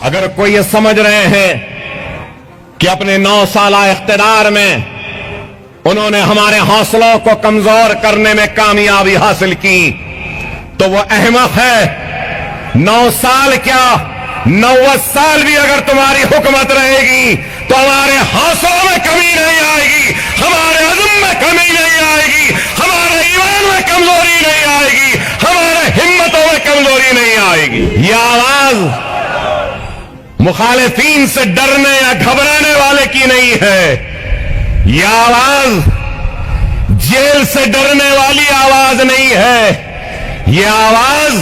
اگر کوئی یہ سمجھ رہے ہیں کہ اپنے 9 سالہ اقتدار میں انہوں نے ہمارے حوصلوں کو کمزور کرنے میں کامیابی حاصل کی تو وہ احمق ہے۔ 9 سال کیا 90 سال بھی اگر تمہاری حکومت رہے گی تو ہمارے حوصلوں میں کمی نہیں آئے گی، ہمارے عزم میں کمی نہیں آئے گی، ہمارے ایمان میں کمزوری نہیں آئے گی، ہمارے ہمتوں میں کمزوری نہیں آئے گی۔ یہ آواز مخالفین سے ڈرنے یا گھبرانے والے کی نہیں ہے، یہ آواز جیل سے ڈرنے والی آواز نہیں ہے، یہ آواز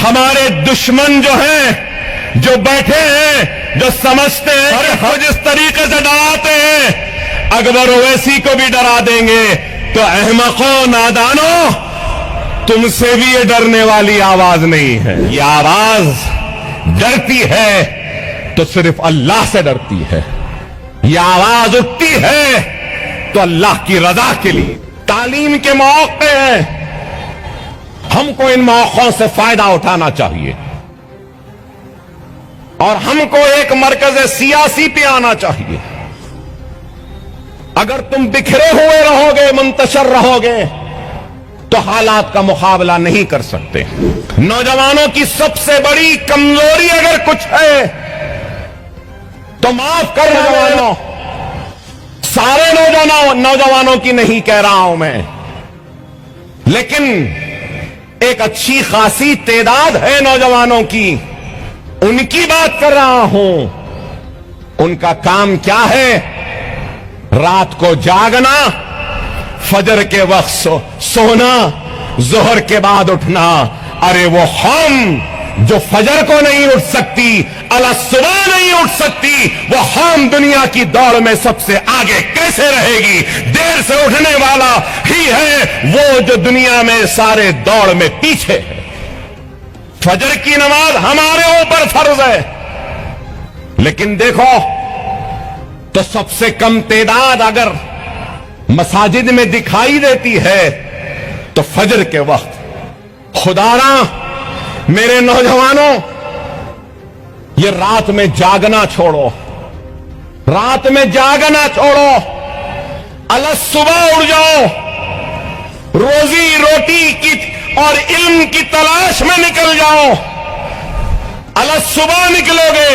ہمارے دشمن جو ہیں، جو بیٹھے ہیں، جو سمجھتے ہیں کہ جس طریقے سے ڈراتے ہیں اکبر اویسی کو بھی ڈرا دیں گے، تو احمقوں نادانوں تم سے بھی یہ ڈرنے والی آواز نہیں ہے۔ یہ آواز ڈرتی ہے تو صرف اللہ سے ڈرتی ہے، یہ آواز اٹھتی ہے تو اللہ کی رضا کے لیے۔ تعلیم کے مواقع ہیں، ہم کو ان مواقعوں سے فائدہ اٹھانا چاہیے اور ہم کو ایک مرکز سیاسی پہ آنا چاہیے۔ اگر تم بکھرے ہوئے رہو گے، منتشر رہو گے تو حالات کا مقابلہ نہیں کر سکتے۔ نوجوانوں کی سب سے بڑی کمزوری اگر کچھ ہے تو معاف کر نوجوانوں، سارے نوجوانوں کی نہیں کہہ رہا ہوں میں، لیکن ایک اچھی خاصی تعداد ہے نوجوانوں کی، ان کی بات کر رہا ہوں۔ ان کا کام کیا ہے؟ رات کو جاگنا، فجر کے وقت سونا، ظہر کے بعد اٹھنا۔ ارے وہ قوم جو فجر کو نہیں اٹھ سکتی، صبح نہیں اٹھ سکتی، وہ قوم دنیا کی دوڑ میں سب سے آگے کیسے رہے گی؟ دیر سے اٹھنے والا ہی ہے وہ جو دنیا میں سارے دوڑ میں پیچھے ہے۔ فجر کی نماز ہمارے اوپر فرض ہے، لیکن دیکھو تو سب سے کم تعداد اگر مساجد میں دکھائی دیتی ہے تو فجر کے وقت۔ خداراں میرے نوجوانوں، یہ رات میں جاگنا چھوڑو، رات میں جاگنا چھوڑو، صبح اٹھ جاؤ، روزی روٹی کی اور علم کی تلاش میں نکل جاؤ۔ صبح نکلو گے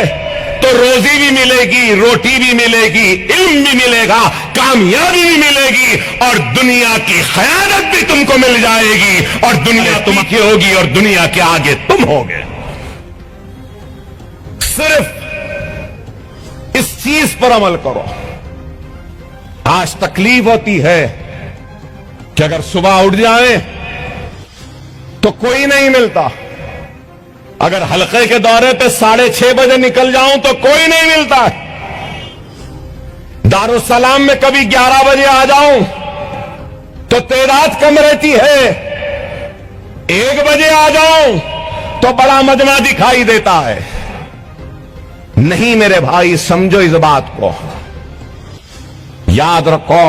تو روزی بھی ملے گی، روٹی بھی ملے گی، علم بھی ملے گا، کامیابی بھی ملے گی، اور دنیا کی قیادت بھی تم کو مل جائے گی، اور دنیا تم کی ہوگی اور دنیا کے آگے تم ہوگے۔ صرف اس چیز پر عمل کرو۔ آج تکلیف ہوتی ہے کہ اگر صبح اٹھ جائیں تو کوئی نہیں ملتا، اگر حلقے کے دورے پہ 6:30 بجے نکل جاؤں تو کوئی نہیں ملتا، دارالسلام میں کبھی 11 بجے آ جاؤں تو تعداد کم رہتی ہے، 1 بجے آ جاؤں تو بڑا مجمع دکھائی دیتا ہے۔ نہیں میرے بھائی، سمجھو اس بات کو، یاد رکھو،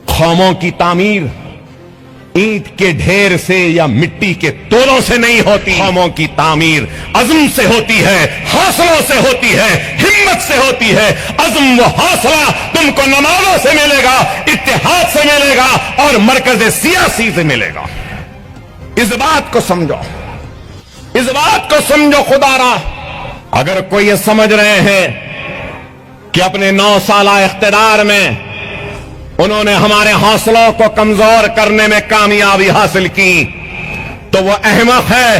قوموں کی تعمیر اینٹ کے ڈھیر سے یا مٹی کے تولوں سے نہیں ہوتی، قوموں کی تعمیر عزم سے ہوتی ہے، حوصلوں سے ہوتی ہے، ہمت سے ہوتی ہے۔ عزم و حوصلہ تم کو نمازوں سے ملے گا، اتحاد سے ملے گا، اور مرکز سیاسی سے ملے گا۔ اس بات کو سمجھو، اس بات کو سمجھو۔ خدارا اگر کوئی یہ سمجھ رہے ہیں کہ اپنے 9 سالہ اقتدار میں انہوں نے ہمارے حوصلوں کو کمزور کرنے میں کامیابی حاصل کی تو وہ احمق ہے۔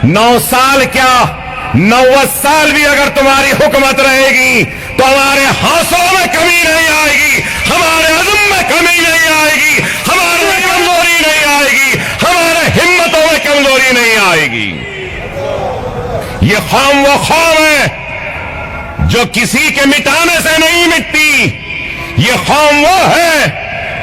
9 سال کیا 90 سال بھی اگر تمہاری حکومت رہے گی تو ہمارے حوصلوں میں کمی نہیں آئے گی، ہمارے عزم میں کمی نہیں آئے گی، ہمارے کمزوری نہیں آئے گی، ہمارے ہمتوں میں کمزوری نہیں آئے گی۔ یہ قوم وہ قوم ہے جو کسی کے مٹانے سے نہیں مٹتی، یہ قوم وہ ہے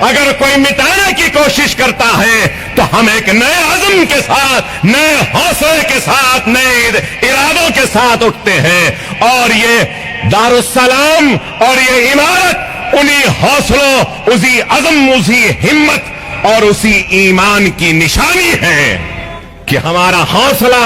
اگر کوئی مٹانے کی کوشش کرتا ہے تو ہم ایک نئے عزم کے ساتھ، نئے حوصلے کے ساتھ، نئے ارادوں کے ساتھ اٹھتے ہیں، اور یہ دارالسلام اور یہ عمارت انہی حوصلوں، اسی عزم، اسی ہمت اور اسی ایمان کی نشانی ہے کہ ہمارا حوصلہ